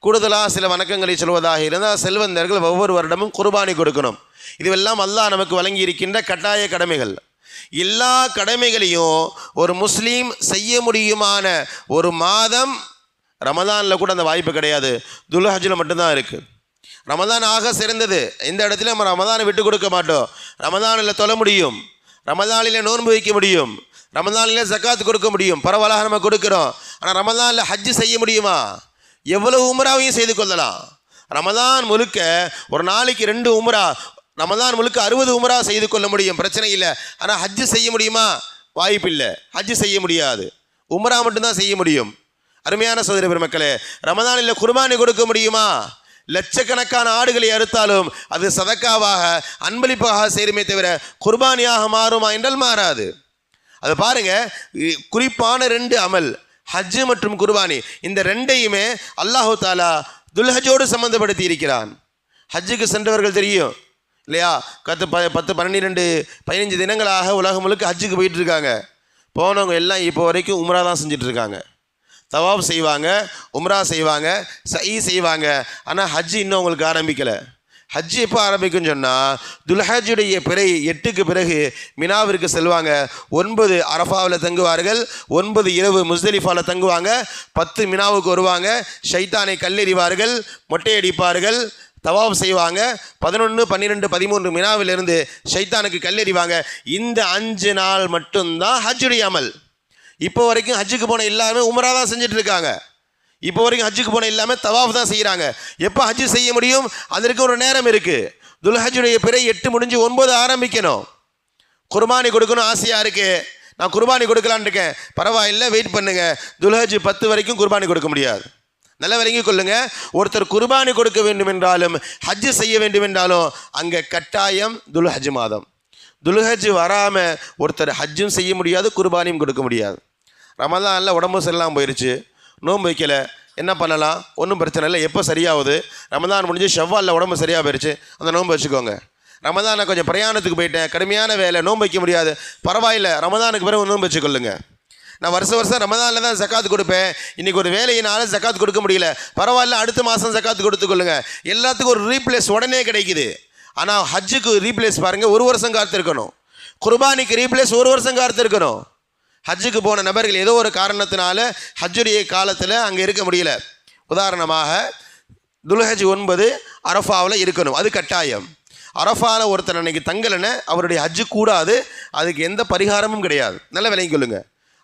கூடுதலாக சில வணக்கங்களை சொல்வதாக இருந்தால் செல்வந்தர்கள் ஒவ்வொரு வருடமும் குர்பானி கொடுக்கணும். இதுவெல்லாம் அல்லாஹ் நமக்கு வழங்கி இருக்கின்ற கட்டாய கடமைகள். எல்லா கடமைகளையும் ஒரு முஸ்லீம் செய்ய முடியுமான ஒரு மாதம் ரமதானில் கூட அந்த வாய்ப்பு கிடையாது, துல்ஹஜ்ல மட்டும்தான் இருக்குது. ரமதான் ஆக சிறந்தது. இந்த இடத்துல நம்ம ரமதானை விட்டு கொடுக்க மாட்டோம். ரமதானில் தொழ முடியும், ரமதானில் நோன்பு வைக்க முடியும், ரமதானில் ஜக்காத் கொடுக்க முடியும், பரவலாக நம்ம கொடுக்குறோம். ஆனால் ரமதானில் ஹஜ்ஜு செய்ய முடியுமா? எவ்வளவு உம்ராவையும் செய்து கொள்ளலாம். ரமதான் முழுக்க ஒரு நாளைக்கு 2 உம்ரா, ரமதான் முழுக்க 60 உம்ரா செய்து கொள்ள முடியும், பிரச்சனை இல்லை. ஆனால் ஹஜ்ஜு செய்ய முடியுமா? வாய்ப்பு இல்லை. ஹஜ்ஜு செய்ய முடியாது, உம்ரா மட்டும்தான் செய்ய முடியும். அருமையான சகோதர பெருமக்களே, ரமதானில் குர்பானி கொடுக்க முடியுமா? லட்சக்கணக்கான ஆடுகளை அறுத்தாலும் அது சதக்காவாக அன்பளிப்பாக சேருமே தவிர குர்பானியாக மாறுமா என்றால் மாறாது. அது பாருங்க, குறிப்பான 2 அமல் ஹஜ்ஜு மற்றும் குர்பானி, இந்த 2ஐயுமே அல்லாஹு தாலா துல்ஹஜோடு சம்பந்தப்படுத்தி இருக்கிறான். ஹஜ்ஜுக்கு சென்றவர்கள் தெரியும் இல்லையா? 10, 12, 15 தினங்களாக உலகம் முழுக்க ஹஜ்ஜுக்கு போயிட்டு இருக்காங்க. போனவங்க எல்லாம் இப்போ வரைக்கும் உம்ரா தான் செஞ்சுட்டு இருக்காங்க. தவாப் செய்வாங்க, உம்ரா செய்வாங்க, சயீ செய்வாங்க. ஆனால் ஹஜ்ஜு இன்னும் அவங்களுக்கு ஆரம்பிக்கலை. ஹஜ்ஜு எப்போ ஆரம்பிக்கும்னு சொன்னால் துல்ஹஜுடைய பிறை 8க்கு பிறகு மினாவிற்கு செல்வாங்க. 9 அரஃபாவில் தங்குவார்கள், 9 இரவு முஸ்தலிஃபாவில் தங்குவாங்க, 10 மினாவுக்கு வருவாங்க. ஷைத்தானை கல்லெறிவார்கள், மொட்டையடிப்பார்கள், தவாப் செய்வாங்க. 11, 12, 13 மினாவிலிருந்து ஷைத்தானுக்கு கல்லெறிவாங்க. இந்த 5 நாள் மட்டும்தான் ஹஜ்ஜுடைய அமல். இப்போ வரைக்கும் ஹஜ்ஜுக்கு போன எல்லாருமே உம்ரா தான் செஞ்சுட்டு இருக்காங்க. இப்போ வரைக்கும் ஹஜ்ஜுக்கு போன எல்லாமே தவாஃப் தான் செய்கிறாங்க. எப்போ ஹஜ்ஜு செய்ய முடியும்? அதற்கு ஒரு நேரம் இருக்குது. துல்ஹஜுடைய பிறை 8 முடிஞ்சு 9 ஆரம்பிக்கணும். குர்பானி கொடுக்கணும் ஆசையாக இருக்குது, நான் குர்பானி கொடுக்கலான்னு இருக்கேன். பரவாயில்லை, வெயிட் பண்ணுங்க. துல்ஹஜ் 10 வரைக்கும் குர்பானி கொடுக்க முடியாது. நல்லா விளங்கி கொள்ளுங்க. ஒருத்தர் குர்பானி கொடுக்க வேண்டும் என்றாலும் ஹஜ்ஜு செய்ய வேண்டும் என்றாலும் அங்கே கட்டாயம் துல்ஹஜ் மாதம். துல்ஹஜ் வராமல் ஒருத்தர் ஹஜ்ஜும் செய்ய முடியாது, குர்பானியும் கொடுக்க முடியாது. ரமதானில் உடம்பு சரியில்லாமல் போயிடுச்சு, நோன்பு வைக்கலை, என்ன பண்ணலாம்? ஒன்றும் பிரச்சனை இல்லை. எப்போ சரியாகுது? ரமதான் முடிஞ்சு ஷவ்வாலில் உடம்பு சரியாக போயிடுச்சு, அந்த நோன்பு வச்சுக்கோங்க. ரமதானை கொஞ்சம் பிரயாணத்துக்கு போயிட்டேன், கடுமையான வேலை, நோன்பு வைக்க முடியாது, பரவாயில்லை, ரமதானுக்கு பிறகு நோன்பு வச்சுக்கொள்ளுங்க. நான் வருஷம் ரமதானில் தான் ஜக்காத் கொடுப்பேன், இன்றைக்கி ஒரு வேலையினால ஜக்காத் கொடுக்க முடியல, பரவாயில்ல, அடுத்த மாதம் ஜக்காத் கொடுத்துக்கொள்ளுங்க. எல்லாத்துக்கும் ஒரு ரீப்ளேஸ் உடனே கிடைக்குது. ஆனால் ஹஜ்ஜுக்கு ரீப்ளேஸ் பாருங்கள், 1 வருஷம் காத்திருக்கணும். குர்பானிக்கு ரீப்ளேஸ் 1 வருஷம் காத்திருக்கணும். ஹஜ்ஜுக்கு போன நபர்கள் ஏதோ ஒரு காரணத்தினால ஹஜ்ஜுடைய காலத்தில் அங்கே இருக்க முடியல. உதாரணமாக துல்ஹஜ் 9 அரஃபாவில் இருக்கணும், அது கட்டாயம். அரஃபாவில் ஒருத்தர் அன்னைக்கு தங்கலைன்னு அவருடைய ஹஜ்ஜு கூடாது, அதுக்கு எந்த பரிகாரமும் கிடையாது. நல்லா விளங்கிக் கொள்ளுங்க.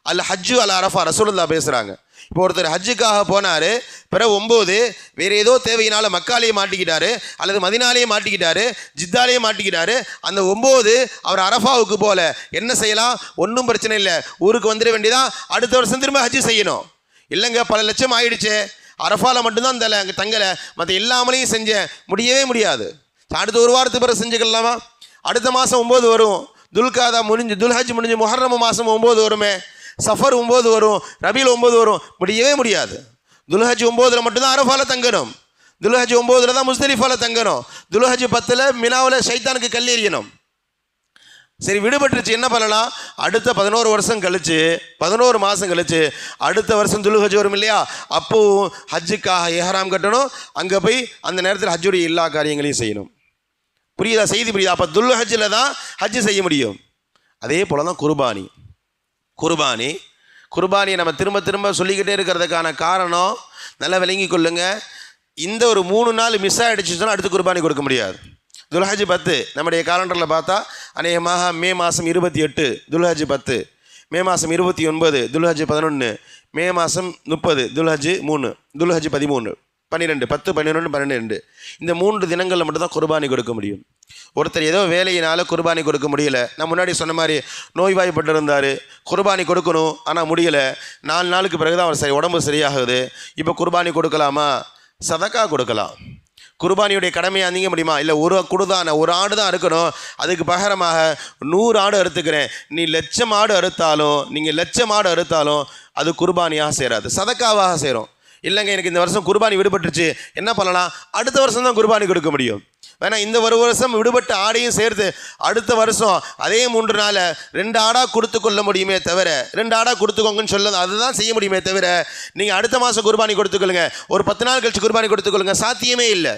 அல்ல ஹஜ்ஜு அல் அரஃபா ரசூலுல்லாஹ் பேசுகிறாங்க. இப்போ ஒருத்தர் ஹஜ்ஜுக்காக போனார், பிறகு 9 வேறு ஏதோ தேவையினால் மக்காலேயே மாட்டிக்கிட்டாரு, அல்லது மதினாலேயே மாட்டிக்கிட்டாரு, ஜித்தாலேயே மாட்டிக்கிட்டாரு. அந்த 9 அவர் அரஃபாவுக்கு போல என்ன செய்யலாம்? ஒன்றும் பிரச்சனை இல்லை, ஊருக்கு வந்துட வேண்டியதான். அடுத்த வருஷம் திரும்ப ஹஜ்ஜு செய்யணும். இல்லைங்க, பல லட்சம் ஆயிடுச்சு, அரஃபாவில் மட்டும்தான் அங்கே தங்கலை, மற்ற எல்லாமலையும் செஞ்சேன், முடியவே முடியாது. அடுத்த 1 வாரத்துக்கு பிறகு செஞ்சுக்கலாமா? அடுத்த மாதம் 9 வரும், துல்காதா முடிஞ்சு, துல்ஹஜ் முடிஞ்சு முஹர்ரம் மாதம் 9 வருமே, சஃபர் 9 வரும், ரபியில் 9 வரும், முடியவே முடியாது. துல்ஹஜ் 9 மட்டும்தான் அரஃபாவில் தங்கணும், துல்ஹஜ் 9 தான் முஸ்தலிஃபாவில் தங்கணும், துல்ஹஜ் 10 மினாவில் ஷைத்தானுக்கு கல்லெறியணும். சரி, விடுபட்டுருச்சு, என்ன பண்ணலாம்? அடுத்த 11 வருஷம் கழிச்சு, 11 மாதம் கழிச்சு அடுத்த வருஷம் துல்ஹஜ் வரும் இல்லையா? அப்போவும் ஹஜ்ஜுக்காக எஹ்ராம் கட்டணும், அங்கே போய் அந்த நேரத்தில் ஹஜ்ஜுடைய எல்லா காரியங்களையும் செய்யணும். புரியுதா? செய்தி புரியுதா? அப்போ துல்ஹஜ்ஜில் தான் ஹஜ்ஜு செய்ய முடியும். அதே போல தான் குர்பானியை நம்ம திரும்ப திரும்ப சொல்லிக்கிட்டே இருக்கிறதுக்கான காரணம் நல்லா விளங்கி கொள்ளுங்க. இந்த ஒரு 3 நாள் மிஸ் ஆகிடுச்சுன்னா அடுத்து குர்பானி கொடுக்க முடியாது. துல்ஹஜ் 10 நம்முடைய காலண்டரில் பார்த்தா அநேகமாக மே மாதம் 28 துல்ஹஜ் 10, மே மாதம் 29 துல்ஹஜ் 11, மே மாதம் 30 துல்ஹஜ் 3, துல்ஹஜ் 13, 12, 10, 11, 12 இந்த 3 தினங்களில் மட்டும்தான் குர்பானி கொடுக்க முடியும். ஒருத்தர் ஏதோ வேலையினால் குர்பானி கொடுக்க முடியலை. நான் முன்னாடி சொன்ன மாதிரி நோய்வாய்ப்பட்டு இருந்தார், குர்பானி கொடுக்கணும், ஆனால் முடியலை. 4 நாளுக்கு பிறகு தான் அவர் உடம்பு சரியாகுது. இப்போ குர்பானி கொடுக்கலாமா? சதக்கா கொடுக்கலாம். குர்பானியுடைய கடமையாக நீங்க முடியுமா? இல்லை, ஒரு ஆடு தான் அறுக்கணும், அதுக்கு பகரமாக 100 ஆடு அறுத்துக்கிறேன். நீ 1,00,000 ஆடு அறுத்தாலும், நீங்கள் 1,00,000 ஆடு அறுத்தாலும் அது குர்பானியாக சேராது, சதக்காவாக சேரும். இல்லைங்க எனக்கு இந்த வருஷம் குர்பானி விடுபட்டுருச்சு, என்ன பண்ணலாம், அடுத்த வருஷம் தான் குர்பானி கொடுக்க முடியும். வேணா இந்த ஒரு வருஷம் விடுபட்ட ஆடையும் சேர்த்து அடுத்த வருஷம் அதே 3 நாள் 2 ஆடாக கொடுத்து கொள்ள முடியுமே தவிர, 2 ஆடாக கொடுத்துக்கோங்கன்னு சொல்லுது, அதுதான் செய்ய முடியுமே தவிர நீங்கள் அடுத்த மாதம் குர்பானி கொடுத்துக்கொள்ளுங்க, ஒரு 10 நாள் கழிச்சு குர்பானி கொடுத்துக்கொள்ளுங்க, சாத்தியமே இல்லை.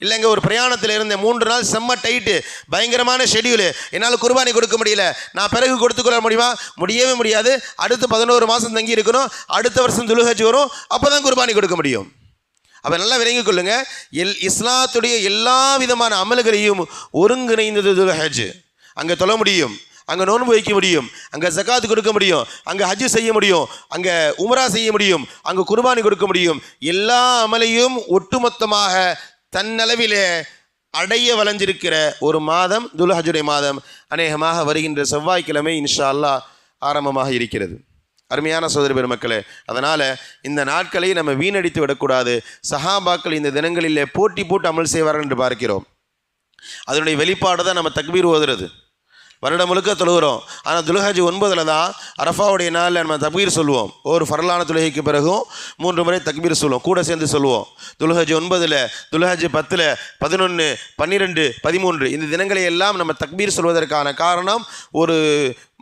இல்லைங்க ஒரு பிரயாணத்தில் இருந்த 3 நாள் செம்ம டைட்டு, பயங்கரமான ஷெடியூலு, என்னால் குர்பானி கொடுக்க முடியல, நான் பிறகு கொடுத்துக்கொள்ள முடியுமா, முடியவே முடியாது. அடுத்து 11 மாதம் தங்கி இருக்கணும், அடுத்த வருஷம் துல்ஹஜ் வரும், அப்போ தான் குர்பானி கொடுக்க முடியும். அப்போ நல்லா விளங்கிக் கொள்ளுங்க, இஸ்லாத்துடைய எல்லா விதமான அமல்களையும் ஒருங்கிணைந்தது துல்ஹஜ். அங்கே தொழ முடியும், அங்கே நோன்பு வைக்க முடியும், அங்கே ஜகாத் கொடுக்க முடியும், அங்கே ஹஜ் செய்ய முடியும், அங்கே உம்ரா செய்ய முடியும், அங்கே குர்பானி கொடுக்க முடியும். எல்லா அமலையும் ஒட்டுமொத்தமாக தன்னளவிலே அடைய வளைஞ்சிருக்கிற ஒரு மாதம் துல்ஹஜுடைய மாதம். அநேகமாக வருகின்ற செவ்வாய்க்கிழமை இன்ஷா அல்லாஹ் ஆரம்பமாக இருக்கிறது. அருமையான சகோதர பெருமக்களே, அதனால் இந்த நாட்களை நம்ம வீணடித்து விடக்கூடாது. சஹாபாக்கள் இந்த தினங்களிலே போட்டி போட்டு அமல் செய்வார்கள் என்று பார்க்கிறோம். அதனுடைய வெளிப்பாடு தான் நம்ம தக்பீர் ஓதுறது. வருடம் முழுக்க தொழுகிறோம், ஆனால் துல்ஹஜ் 9 தான் அரஃபாவுடைய நாளில் நம்ம தக்பீர் சொல்லுவோம். ஒரு ஃபர்லான தொழுகைக்கு பிறகும் 3 முறை தக்பீர் சொல்லுவோம், கூட சேர்ந்து சொல்லுவோம். துல்ஹஜ் 9, துல்ஹஜ் 10, 11, 12, 13 இந்த தினங்களை எல்லாம் நம்ம தக்பீர் சொல்வதற்கான காரணம் ஒரு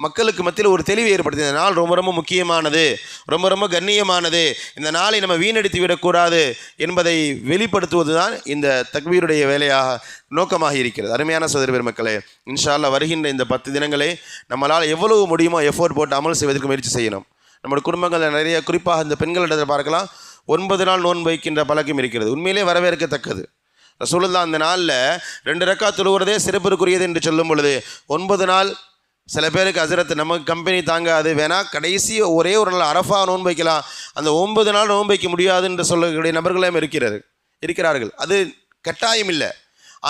மக்களுக்கு மத்தியில் ஒரு தெளிவு ஏற்படுத்தி, இந்த நாள் ரொம்ப ரொம்ப முக்கியமானது, ரொம்ப ரொம்ப கண்ணியமானது, இந்த நாளை நம்ம வீணடித்து விடக்கூடாது என்பதை வெளிப்படுத்துவது தான் இந்த தக்பீருடைய வேலையாக நோக்கமாக இருக்கிறது. அருமையான சகோதர பெருமக்களே, இன்ஷா அல்லாஹ் வருகின்ற இந்த 10 தினங்களை நம்மளால் எவ்வளவு முடியுமோ எஃபோர்ட் போட்டு அமல் செய்வதற்கு முயற்சி செய்யணும். நம்முடைய குடும்பங்களில் நிறைய, குறிப்பாக இந்த பெண்களிடத்தில் பார்க்கலாம், 9 நாள் நோன்பு வைக்கின்ற பழக்கம் இருக்கிறது. உண்மையிலே வரவேற்கத்தக்கது. ரசூலுல்லாஹ் அந்த நாளில் 2 ரக்காத் தொழுகிறதே சிறப்பிற்குரியது என்று சொல்லும் பொழுது 9 நாள் சில பேருக்கு ஹசரத் நமக்கு கம்பெனி தாங்காது, வேணால் கடைசி ஒரே ஒரு நாள் அரஃபா நோன்பு வைக்கலாம், அந்த 9 நாள் நோன்பு வைக்க முடியாது என்று சொல்லக்கூடிய நபர்களும் இருக்கிறார்கள். அது கட்டாயம் இல்லை,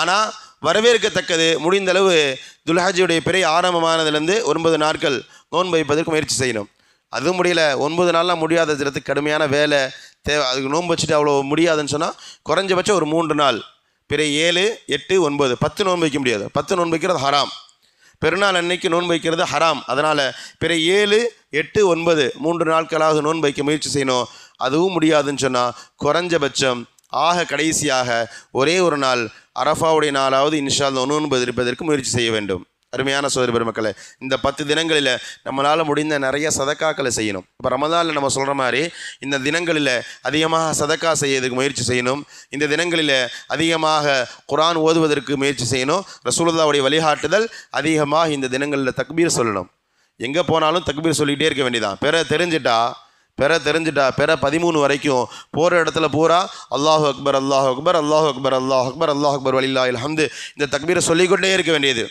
ஆனால் வரவேற்கத்தக்கது. முடிந்தளவு துல்ஹஜ்ஜுடைய பிறை ஆரம்பமானதுலேருந்து 9 நாட்கள் நோன்பு வைப்பதற்கு முயற்சி செய்யணும். அதுவும் முடியல, 9 நாள்லாம் முடியாததுக்கு கடுமையான வேலை தேவை, அதுக்கு நோன்பு வச்சுட்டு அவ்வளோ முடியாதுன்னு சொன்னால் குறைஞ்சபட்சம் ஒரு 3 நாள், பிறை 7, 8, 9, 10 நோன்பு வைக்க முடியாது. 10 நோன்பு வைக்கிறது ஹராம், பெருநாள் அன்னைக்கு நோன்பு வைக்கிறது ஹராம். அதனால் பிற 7, 8, 9 3 நாட்களாவது நோன்பு வைக்க முயற்சி செய்யணும். அதுவும் முடியாதுன்னு சொன்னால் குறைஞ்சபட்சம் ஆக கடைசியாக ஒரே ஒரு நாள் அரஃபாவுடைய நாளாவது இன்ஷா அல்லாஹ் நோன்பு இருப்பதற்கு முயற்சி செய்ய வேண்டும். அருமையான சகோதர பெருமக்களே, இந்த 10 தினங்களில் நம்மளால் முடிந்த நிறைய சதக்காக்களை செய்யணும். இப்போ ரமதானில் நம்ம சொல்கிற மாதிரி இந்த தினங்களில் அதிகமாக சதக்கா செய்யறதுக்கு முயற்சி செய்யணும். இந்த தினங்களில் அதிகமாக குர்ஆன் ஓதுவதற்கு முயற்சி செய்யணும். ரசூலுல்லாஹ்வுடைய வழிகாட்டுதல் அதிகமாக இந்த தினங்களில் தக்பீர் சொல்லணும். எங்கே போனாலும் தக்பீர் சொல்லிகிட்டே இருக்க வேண்டியதான். பெற தெரிஞ்சிட்டா 13 வரைக்கும் போகிற இடத்துல பூரா அல்லாஹு அக்பர் அல்லாஹு அக்பர் அல்லாஹு அக்பர் அல்லாஹு அக்பர் அல்லாஹு அக்பர் வலில்லாஹில் ஹம்து இந்த தக்பீரை சொல்லிக்கொண்டே இருக்க வேண்டியது.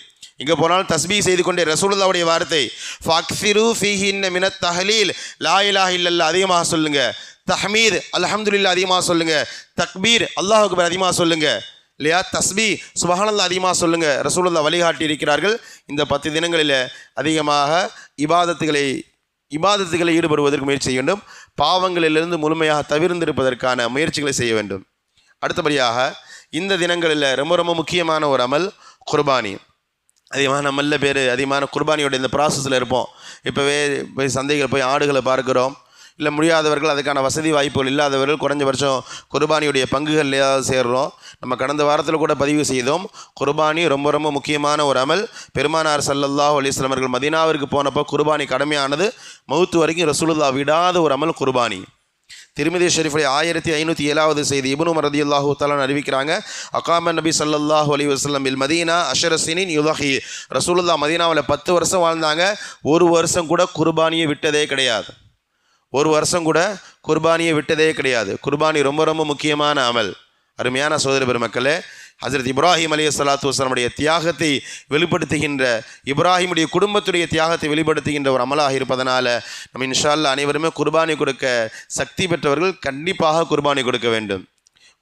இங்கே போனாலும் தஸ்பீஹ் செய்து கொண்டே, ரசூலுல்லாஹ்வுடைய வார்த்தை ஃபக்ஸிரு ஃபீஹின்ன மினத் தஹ்லீல், லா இலாஹ இல்லல்லாஹ் அதிகமாக சொல்லுங்கள், தஹ்மீத் அல்ஹம்துலில்லாஹ் அதிகமாக சொல்லுங்கள், தக்பீர் அல்லாஹு அக்பர் அதிகமாக சொல்லுங்கள் இல்லையா, தஸ்பீஹ் சுப்ஹானல்லாஹ் அதிகமாக சொல்லுங்கள். ரசூலுல்லாஹ் வழிகாட்டி இருக்கிறார்கள். இந்த 10 தினங்களில் அதிகமாக இபாதத்துகளை ஈடுபடுவதற்கு முயற்சி செய்ய வேண்டும். பாவங்களிலிருந்து முழுமையாக தவிர்ந்திருப்பதற்கான முயற்சிகளை செய்ய வேண்டும். அடுத்தபடியாக இந்த தினங்களில் ரொம்ப ரொம்ப முக்கியமான ஒரு அமல் குர்பானி. அதிகமாக நம்மள பேர் அதிகமான குர்பானியோட இந்த ப்ராசஸில் இருப்போம். இப்போவே போய் சந்தைகள் போய் ஆடுகளை பார்க்குறோம். இல்லை முடியாதவர்கள், அதுக்கான வசதி வாய்ப்புகள் இல்லாதவர்கள் குறைஞ்சபட்சம் குர்பானியுடைய பங்குகள் ஏதாவது சேர்றோம். நம்ம கடந்த வாரத்தில் கூட பதிவு செய்தோம், குர்பானி ரொம்ப ரொம்ப முக்கியமான ஒரு அமல். பெருமானார் ஸல்லல்லாஹு அலைஹி வஸல்லம் அவர்கள் மதீனாவிற்கு போனப்போ குர்பானி கடமையானது. மௌத்து வரைக்கும் ரசூலுல்லாஹ் விடாத ஒரு அமல் குர்பானி. திருமிதி ஷெரீஃபுடைய 1507வது செய்தி இப்னு உமர் ரலியல்லாஹு தஆலா அறிவிக்கிறாங்க, அகாம நபி ஸல்லல்லாஹு அலைஹி வஸல்லம் பில் மதீனா அஷர சினின் யுதஹி. ரசூலுல்லாஹ் மதீனாவில் 10 வருஷம் வாழ்ந்தாங்க. ஒரு வருஷம் கூட குர்பானியை விட்டதே கிடையாது. குர்பானி ரொம்ப ரொம்ப முக்கியமான அமல். அருமையான சகோதர பெருமக்களே, ஹஜ்ரத் இப்ராஹிம் அலைஹிஸ்ஸலாத்து வஸ்ஸலாமுடைய தியாகத்தை வெளிப்படுத்துகின்ற, இப்ராஹிமுடைய குடும்பத்துடைய தியாகத்தை வெளிப்படுத்துகின்ற ஒரு அமலாக இருப்பதனால நம்ம இன்ஷா அல்லாஹ் அனைவருமே குர்பானி கொடுக்க சக்தி பெற்றவர்கள் கண்டிப்பாக குர்பானி கொடுக்க வேண்டும்.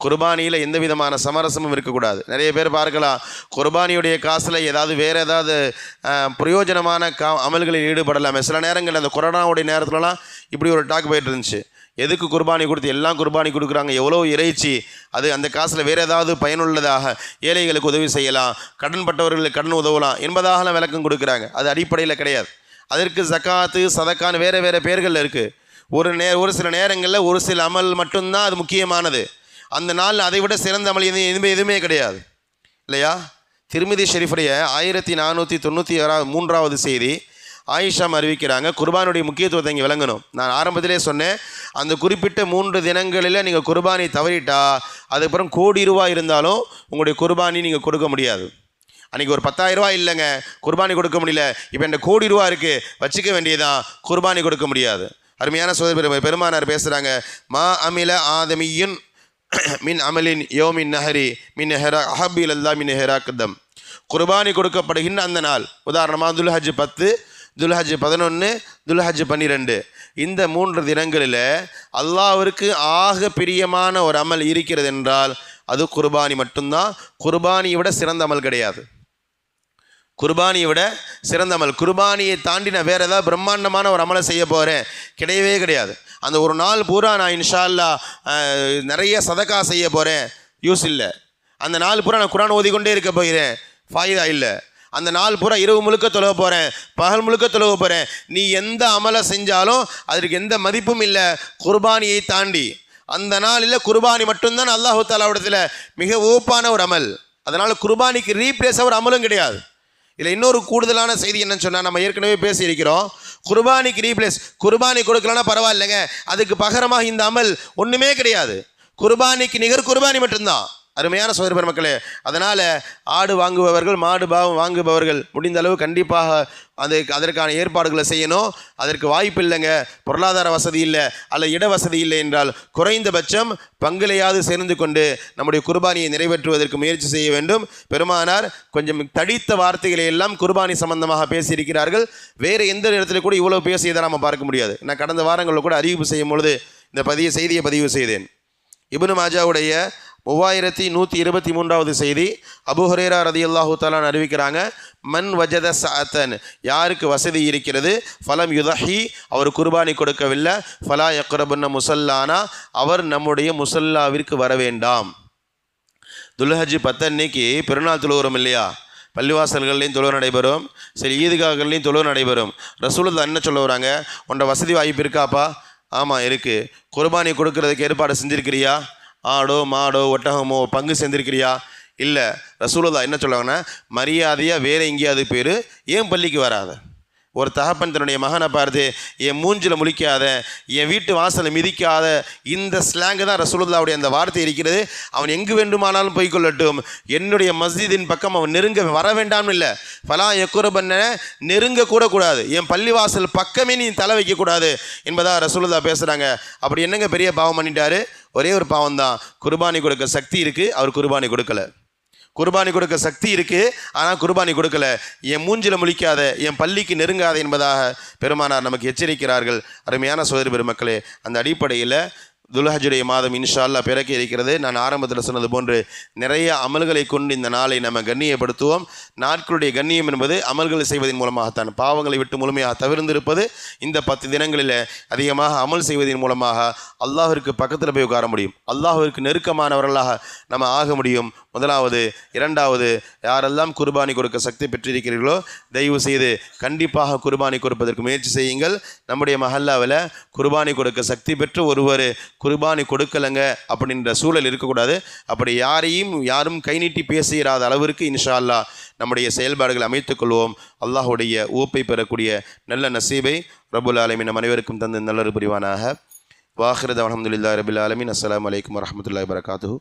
குர்பானியில் எந்த விதமான சமரசமும் இருக்கக்கூடாது. நிறைய பேர் பார்க்கலாம், குர்பானியுடைய காசில் வேறு ஏதாவது பிரயோஜனமான அமல்களில் ஈடுபடலாமே. சில நேரங்களில் அந்த கொரோனாவுடைய நேரத்துலலாம் இப்படி ஒரு டாக் போயிட்டு இருந்துச்சு. எதுக்கு குர்பானி கொடுத்து எல்லாம் குர்பானி கொடுக்குறாங்க, எவ்வளோ இறைச்சி, அது அந்த காசில் வேறு ஏதாவது பயனுள்ளதாக ஏழைகளுக்கு உதவி செய்யலாம், கடன்பட்டவர்களுக்கு கடன் உதவலாம் என்பதாகலாம் விளக்கம் கொடுக்குறாங்க. அது அடிப்படையில் கிடையாது. அதற்கு ஜக்காத்து சதக்கான்னு வேறு வேறு பெயர்கள் இருக்குது. ஒரு சில நேரங்களில் ஒரு சில அமல் மட்டும்தான் அது முக்கியமானது. அந்த நாள் அதை விட சிறந்த அமல் எதுவுமே கிடையாது இல்லையா? திருமிதி ஷெரீஃபுடைய 1493வது செய்தி ஆயிஷா அறிவிக்கிறாங்க, குர்பானுடைய முக்கியத்துவத்தை இங்கே விளங்கணும். நான் ஆரம்பத்திலே சொன்னேன், அந்த குறிப்பிட்ட 3 தினங்களில் நீங்கள் குர்பானி தவறிட்டா அதுக்கப்புறம் கோடி ரூபாய் இருந்தாலும் உங்களுடைய குர்பானி நீங்கள் கொடுக்க முடியாது. அன்றைக்கி ஒரு 10,000 ரூபாய் இல்லைங்க, குர்பானி கொடுக்க முடியல, இப்போ இந்த கோடி ரூபா இருக்குது வச்சுக்க வேண்டியதான், குர்பானி கொடுக்க முடியாது. அருமையான சோதரி பெருமானார் பேசுகிறாங்க, மா அமில ஆதமியின் மின் அமலின் யோமின் நஹரி மின் ஹெரா அஹபில் அல்லா மின் ஹெராக்கதம். குர்பானி கொடுக்கப்படுகின்ற அந்த நாள், உதாரணமாக துல்ஹஜ் 10, துல்ஹஜ் 11, துல்ஹஜ் 12, இந்த 3 தினங்களில் அல்லாஹ்விற்கு ஆக பிரியமான ஒரு அமல் இருக்கிறது என்றால் அது குர்பானி மட்டும்தான். குர்பானியை விட சிறந்த அமல் கிடையாது. குர்பானியை விட சிறந்த அமல், குர்பானியை தாண்டி நான் வேறு ஏதாவது பிரம்மாண்டமான ஒரு அமலை செய்ய போகிறேன் கிடையவே கிடையாது. அந்த ஒரு நாள் பூரா நான் இன்ஷா அல்லாஹ் நிறைய சதக்கா செய்ய போகிறேன், யூஸ் இல்லை. அந்த நாள் பூரா நான் குர்ஆன் ஓதிக்கொண்டே இருக்க போகிறேன், ஃபாயிதா இல்லை. அந்த நாள் பூரா இரவு முழுக்க தொழுக போகிறேன், பகல் முழுக்க தொழுக போகிறேன், நீ எந்த அமலை செஞ்சாலும் அதற்கு எந்த மதிப்பும் இல்லை குர்பானியை தாண்டி. அந்த நாளில் குர்பானி மட்டும்தான் அல்லாஹு தஆலாவிடத்தில் மிக ஓப்பான ஒரு அமல். அதனால் குர்பானிக்கு ரீப்ளேஸாக ஒரு அமலும் கிடையாது. இதில் இன்னொரு கூடுதலான செய்தி என்னன்னு சொன்னால், நம்ம ஏற்கனவே பேசியிருக்கிறோம், குர்பானிக்கு ரீப்ளேஸ், குர்பானி கொடுக்கலன்னா பரவாயில்லைங்க, அதுக்கு பகரமாக இந்த அமல் ஒன்றுமே கிடையாது. குர்பானிக்கு நிகர் குர்பானி மட்டும்தான். அருமையான சகோதர பெருமக்களே, அதனால் ஆடு வாங்குபவர்கள், மாடு வாங்குபவர்கள் முடிந்த அளவு கண்டிப்பாக அதற்கான ஏற்பாடுகளை செய்யணும். அதற்கு வாய்ப்பு இல்லைங்க, பொருளாதார வசதி இல்லை அல்ல இட வசதி இல்லை என்றால் குறைந்தபட்சம் பங்கிலையாவது சேர்ந்து கொண்டு நம்முடைய குர்பானியை நிறைவேற்றுவதற்கு முயற்சி செய்ய வேண்டும். பெருமானார் கொஞ்சம் தடித்த வார்த்தைகளை எல்லாம் குர்பானி சம்பந்தமாக பேசியிருக்கிறார்கள். வேறு எந்த இடத்துல கூட இவ்வளோ பேசியதை நாம் பார்க்க முடியாது. நான் கடந்த வாரங்களில் கூட அறிவிப்பு செய்யும் பொழுது இந்த செய்தியை பதிவு செய்தேன். இப்னு மாஜாவுடைய 3123வது செய்தி, அபூ ஹுரைரா ரலியல்லாஹு தஆலா அறிவிக்கிறாங்க, மன் வஜத சஅத்தன், யாருக்கு வசதி இருக்கிறது, ஃபலம் யுதஹி, அவர் குர்பானி கொடுக்கவில்லை, ஃபலா யக்ரபுன்ன முசல்லானா, அவர் நம்முடைய முசல்லாவிற்கு வர வேண்டாம். துல்ஹஜ் 10 அன்னைக்கு பெருநாள் தொழுகிறோம் இல்லையா? பள்ளிவாசல்கள்லையும் தொழுகை நடைபெறும், சரி ஈதுகாகள்லையும் தொழுகை நடைபெறும். ரசூலுல்லாஹ் என்ன சொல்ல வராங்க, உன்னோட வசதி வாய்ப்பு இருக்காப்பா? ஆமாம் இருக்குது. குர்பானி கொடுக்கறதுக்கு ஏற்பாடு செஞ்சுருக்கிறியா? ஆடோ மாடோ ஒட்டகமோ பங்கு சேர்ந்திருக்கிறியா? இல்லை. ரசூலுல்லாஹ் என்ன சொல்லுவாங்கன்னா, மரியாதையாக வேறு எங்கேயாவது பேர், ஏன் பள்ளிக்கு வராத? ஒரு தகப்பன் தன்னுடைய மகனை பார்த்து என் மூஞ்சில் முழிக்காத, என் வீட்டு வாசலை மிதிக்காத, இந்த ஸ்லாங்கு தான் ரசூலுல்லாஹ்வுடைய அந்த வார்த்தை இருக்கிறது. அவன் எங்கு வேண்டுமானாலும் போய்கொள்ளட்டும், என்னுடைய மஸ்ஜிதின் பக்கம் அவன் நெருங்க வர வேண்டாம்னு இல்லை, ஃபலா யக்குரபன்ன, நெருங்க கூட கூடாது, என் பள்ளிவாசல் பக்கமே நீ தலை வைக்கக்கூடாது என்பதாக ரசூலுல்லாஹ் பேசுகிறாங்க. அப்படி என்னங்க பெரிய பாவம் பண்ணிட்டாரு? ஒரே ஒரு பாவம் தான், குர்பானி கொடுக்க சக்தி இருக்குது, அவர் குர்பானி கொடுக்கல. குர்பானி கொடுக்க சக்தி இருக்குது, ஆனால் குர்பானி கொடுக்கல. என் மூஞ்சில் முழிக்காத, என் பள்ளிக்கு நெருங்காத என்பதாக பெருமானார் நமக்கு எச்சரிக்கிறார்கள். அருமையான சகோதர பெருமக்களே, அந்த அடிப்படையில் துல்ஹஜுடைய மாதம் இன்ஷா அல்லாஹ் பிறக்க இருக்கிறது. நான் ஆரம்பத்தில் சொன்னது போன்று நிறைய அமல்களை கொண்டு இந்த நாளை நம்ம கண்ணியப்படுத்துவோம். நாட்களுடைய கண்ணியம் என்பது அமல்களை செய்வதன் மூலமாகத்தான். பாவங்களை விட்டு முழுமையாக தவிர்ந்திருப்பது. இந்த 10 தினங்களில் அதிகமாக அமல் செய்வதன் மூலமாக அல்லாஹ்விற்கு பக்கத்தில் போய் உட்கார முடியும், அல்லாஹ்விற்கு நெருக்கமானவர்களாக நம்ம ஆக முடியும். முதலாவது. இரண்டாவது, யாரெல்லாம் குர்பானி கொடுக்க சக்தி பெற்றிருக்கிறீர்களோ தயவு செய்து கண்டிப்பாக குர்பானி கொடுப்பதற்கு முயற்சி செய்யுங்கள். நம்முடைய மஹல்லாவில் குர்பானி கொடுக்க சக்தி பெற்று ஒருவர் குர்பானி கொடுக்கலைங்க அப்படின்ற சூழல் இருக்கக்கூடாது. அப்படி யாரும் கை நீட்டி பேசுகிறாத அளவிற்கு இன்ஷா அல்லாஹ் நம்முடைய செயல்பாடுகளை அமைத்துக்கொள்வோம். அல்லாஹுடைய ஊப்பை பெறக்கூடிய நல்ல நசீபை ரப்புல் ஆலமீன் நம் அனைவருக்கும் தந்து நல்லது புரிவானாக. வாஹிரத் அல்ஹம்துலில்லாஹி ரப்பில் ஆலமீன். அஸ்ஸலாமு அலைக்கும் வரஹ்மத்துல்லாஹி வபரகாத்துஹு.